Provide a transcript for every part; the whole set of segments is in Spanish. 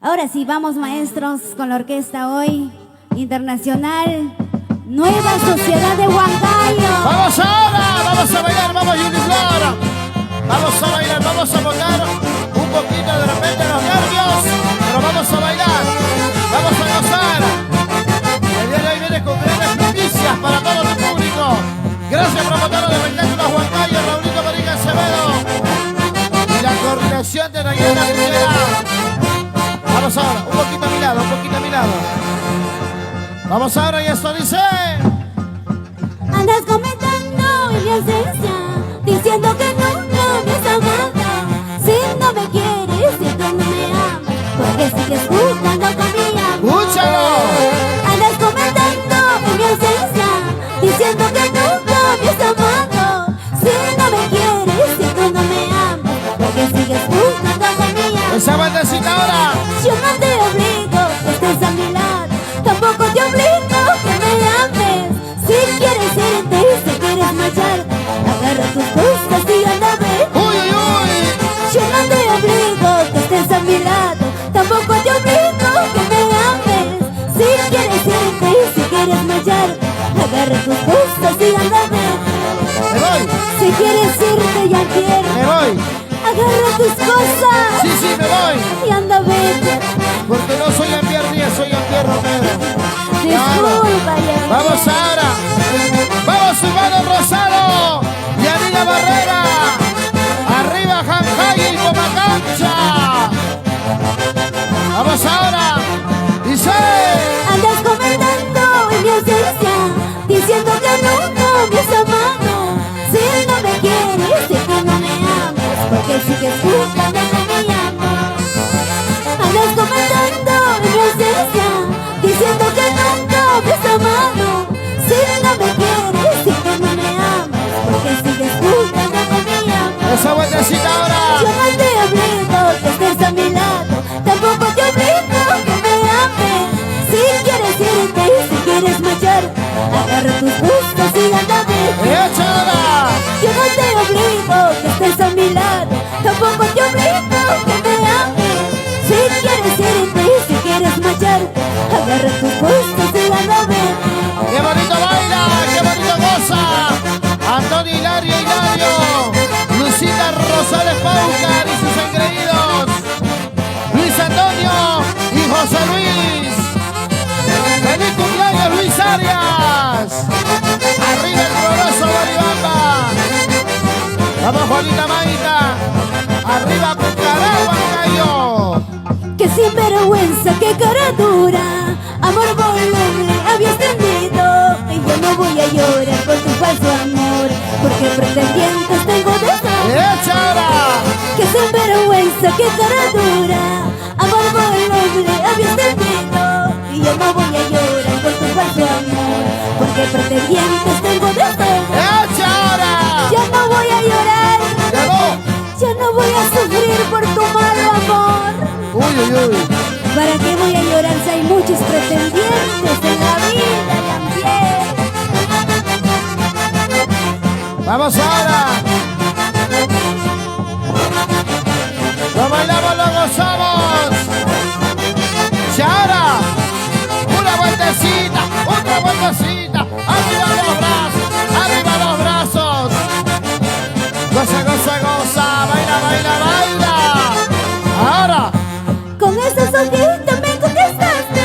Ahora sí, vamos maestros con la orquesta hoy internacional Nueva Sociedad de Huancayo. Vamos ahora, vamos a bailar, vamos Uniflor. Vamos a bailar, vamos a botar un poquito de repente los nervios, pero vamos a bailar, vamos a gozar. El día de hoy viene con grandes noticias para todo el público. Gracias promotor de espectáculos Huancayo, Raulito Marín Acevedo y la coordinación de Nayana Rivera. Vamos ahora, un poquito a mi lado, un poquito a mi lado. Vamos ahora y esto dice. Andas comentando en mi ausencia, diciendo que nunca me has amado. Si no me quieres, si tú no me amas, porque sigues jugando con mi amor. ¡Escúchalo! Andas comentando en mi ausencia, diciendo que nunca me has amado. Si no me quieres, si tú no me amas, porque sigues jugando con mi amor. Esa bandecita ahora. Yo no te obligo que estés a mi lado, tampoco te obligo que me ames. Si quieres irte, si quieres marchar, agarra tus cosas y anda a ver. ¡Uy, uy, uy! Yo no te obligo que estés a mi lado, tampoco te obligo que me ames. Si quieres irte, si quieres marchar, agarra tus cosas y anda a ver. ¡Me voy! Si quieres irte ya quiero, ¡Me voy! agarra tus cosas ¡Sí, sí, me voy! y anda a ver. Porque no soy Ampier Díaz, soy Ampier Romero. Disculpa ya. Vamos ahora. Vamos Silvano Rosado y Anila Barrera. Arriba Janjay y Comacancha. Vamos ahora. Dice. Andas comentando en mi ausencia, diciendo que nunca me has amado. Si no me quieres, si que no me amas, porque sigues jugando con mi amor. Andas comentando en mi ausencia, diciendo que nunca me has amado. Si no me quieres, si que no me amas, porque sigues jugando con mi amor. Esa vueltecita ahora. Yo no te obligo que estés a mi lado, tampoco te obligo que me ames. Si quieres irte, si quieres marchar, agarra tus cosas y anda a ver. ¡Échala! Yo no te obligo que estés a mi lado, tampoco te obligo que me ames. Si quieres irte, si quieres marchar, agarra tus cosas y anda a ver. ¡Qué bonito baila! ¡Qué bonito goza! Antonio Hilario, Lucita Rosales Paucar y sus engreídos, Luis Antonio y José Luis. ¡Feliz cumpleaños, Luis Arias! ¡Arriba el glorioso Bolibamba! ¡Vamos, Juanita Maita! ¡Arriba Cucaragua, Cayo! Que sinvergüenza, qué cara dura, amor voluble habías tenido. Y yo no voy a llorar por tu falso amor, porque pretendientes tengo de sobra. ¡Échala! Que sinvergüenza, qué cara dura, amor voluble habías tenido. Y yo no voy a llorar por tu falso amor, porque pretendientes tengo de sobra. ¡Échala! Ya no voy a llorar, ¡Llegó! ya no voy a sufrir por tu mal amor. ¡Uy, uy, uy! ¿Para qué voy a llorar si hay muchos pretendientes en la vida, Jean-Pierre? ¡Vamos ahora! ¡Lo bailamos, lo gozamos! ¡Y ahora! ¡Una vueltecita! ¡Otra vueltecita! ¡Arriba los brazos! ¡Arriba los brazos! ¡Goza, goza, goza! ¡Baila, baila, baila! ¡Ahora! Con esos ojitos me conquistaste,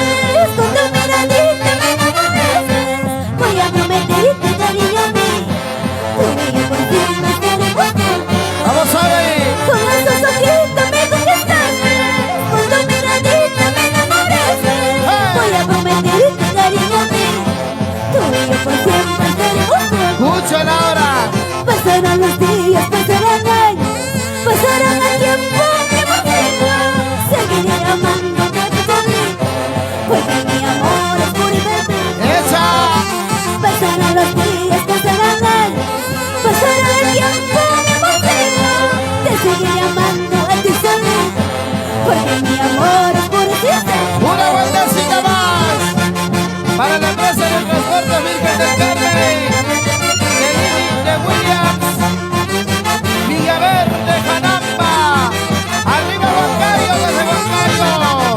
con tu miradita me enamoraste. Voy a prometerte, cariño mío, tú y yo por siempre estaremos juntos. ¡Vamos ahí! Con esos ojitos me conquistaste, con tu miradita me enamoraste. Voy a prometerte, cariño mío, tú y yo por siempre estaremos juntos. ¡Escuchen ahora! Pasarán los días, pasarán años, pasarán el tiempo, mi motivo. Seguiré amándote conmigo, porque mi amor es puro y verdadero. ¡Esa! Pasarán los días, pasarán años, pasarán el tiempo, mi motivo. Te seguiré amando a ti solito, porque mi amor es puro y sincero. ¡Una vueltecita más! Para la empresa de transporte Virgen del Carmen, de Williams, Villaverde, Janamba, arriba Huancayo, desde Huancayo.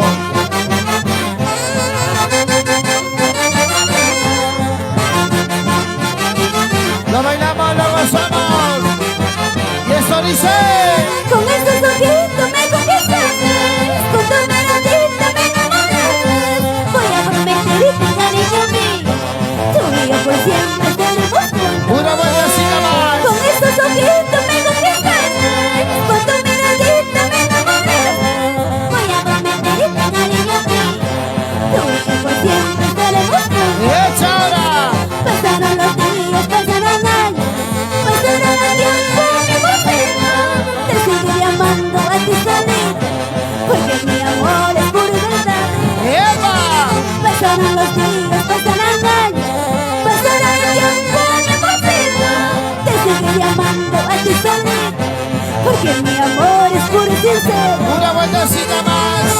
dice. Una vueltecita más.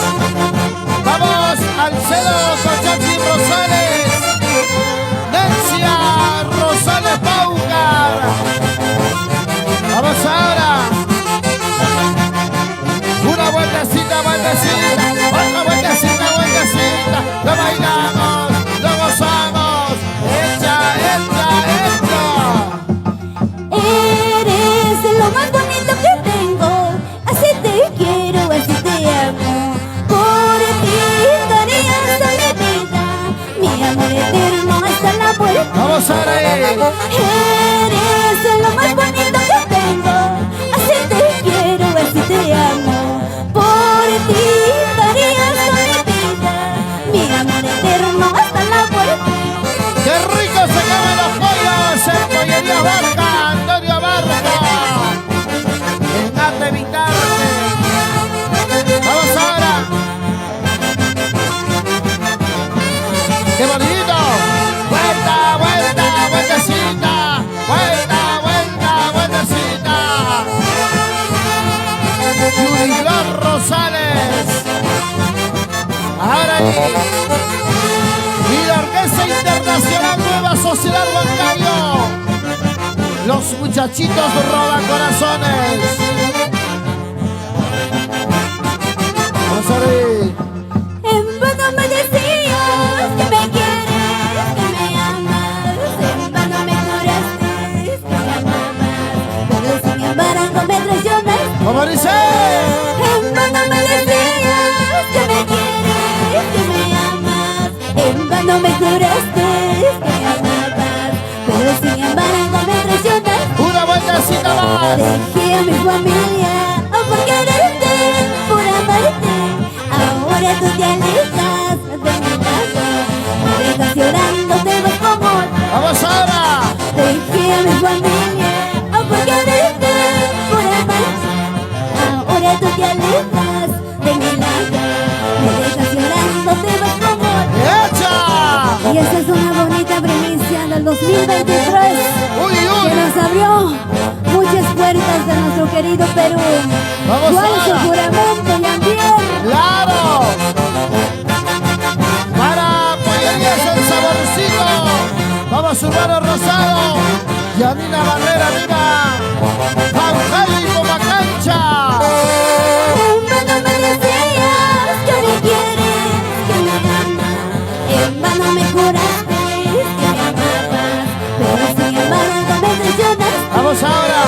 Vamos al Cedo con Jackie Rosales. Nencia Rosales Paucar. Vamos ahora. Una vueltecita, vueltecita. Otra vueltecita, vueltecita. Lo bailamos, lo gozamos. Echa, echa, echa. Eres lo más bonito que tengo. Así te quiero, así te amo. Por ti daría hasta mi vida. Mi amor eterno hasta la muerte. Vamos ahora. Eres lo más bonito que tengo. Así te quiero, así te amo. Por ti daría hasta mi vida. Mi amor eterno hasta la muerte. ¡Qué rico se comen los pollos! En Pollería Barca, Antonio Barca. En arte evitarte. Vamos ahora. ¡Qué bonito! Vuelta, vuelta, vueltecita. Vuelta, vuelta, vueltecita. Yuri Rosales. Ahora ahí. Y la Orquesta Internacional Nueva Sociedad Huancayo. Los muchachitos roban corazones. Vamos a ver. En vano me decías que me quieres, que me amas. En vano me juraste que me amabas. Pero sin embargo me traicionaste. ¿Cómo dice? En vano me decías que me quieres, que me amas. En vano me juraste que me amabas. Pero sin embargo me traicionaste. Una vueltecita más. Dejé a mi familia por quererte, por amarte. Ahora tú te alejas de mi lado. Me dejas llorando, te vas como otra. Vamos ahora. Dejé a mi familia por quererte, por amarte. Ahora tú te alejas de mi lado. Me dejas llorando, te vas como otra. ¡Echa! Y esta es una bonita primicia del 2023 ¡Uy, que uy! nos abrió muchas puertas de nuestro querido Perú. Vamos Juan ahora. su juramento y Ambier. ¡Claro! Para Pollerías el Saborcito. Vamos, Urbano Rosado. Yanina Barrera, arriba. Paujayo y Pomacancha. En vano me decías que me quieres, que me amas. En vano me juraste que me amabas. Pero sin embargo me traicionaste. Vamos ahora.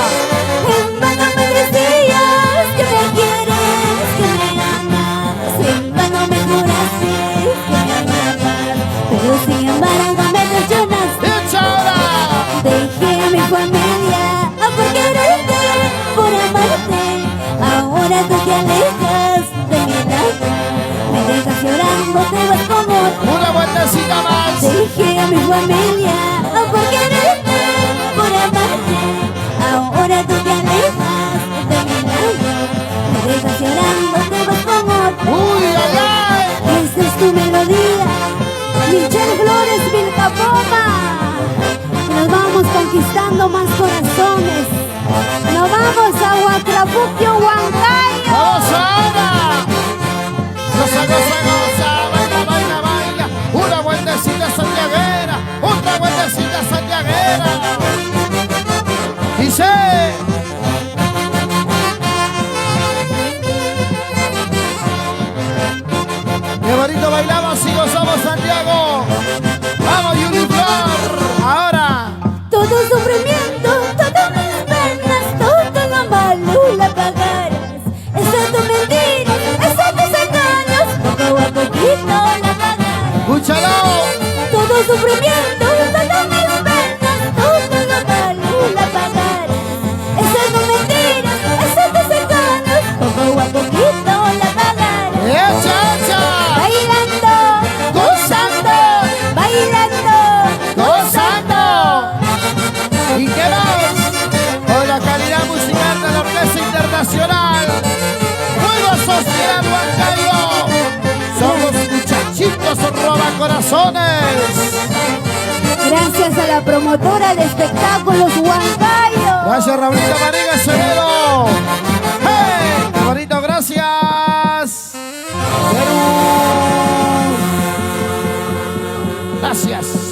En vano me decías que me quieres, que me amas. En vano me juraste que me amabas. Pero sin embargo me traicionaste. ¡Echa ahora! Dejé a mi familia por quererte, por amarte. Ahora tú te alejas de mi lado. Me dejas llorando, te vas como otra. Una vueltecita más. Dejé a mi familia por quererte, por amarte. Ahora tú te alejas de mi lado. Me dejas llorando, te vas como otra. ¡Uy, ay, ay! Esta es tu melodía, Michelle Flores Vilcapoma. Nos vamos conquistando más corazones. Nos vamos a Huatrapuquio, Huancayo. ¡Vamos ahora! ¡Goza, goza, goza! ¡Baila, baila, baila! Una vueltecita santiaguera. Otra vueltecita santiaguera. Dice. ¡Qué bonito bailamos y gozamos, Santiago! ¡Vamos, Yuri Flor! Ahora. Todo sufrimiento, todas mis penas, todo lo malo la pagarás. Esas tus mentiras, esos tus engaños, poco a poquito la pagarás. ¡Escúchalo! Todo sufrimiento, todas mis penas, todo lo malo la pagarás. Esas tus mentiras, esos tus engaños, poco a poquito la pagarás. ¡Echa, echa! Bailando, ¡Gozando! bailando, ¡Gozando! ¿Y qué más? Con la calidad musical de la Orquesta Internacional. Nueva Sociedad Huancayo. Somos muchachitos roba corazones. Gracias a la promotora de espectáculos Huancayo. Gracias, Raulito Marín Acevedo. ¡Hey! ¡Qué Chaparrito, gracias. Perú. Gracias.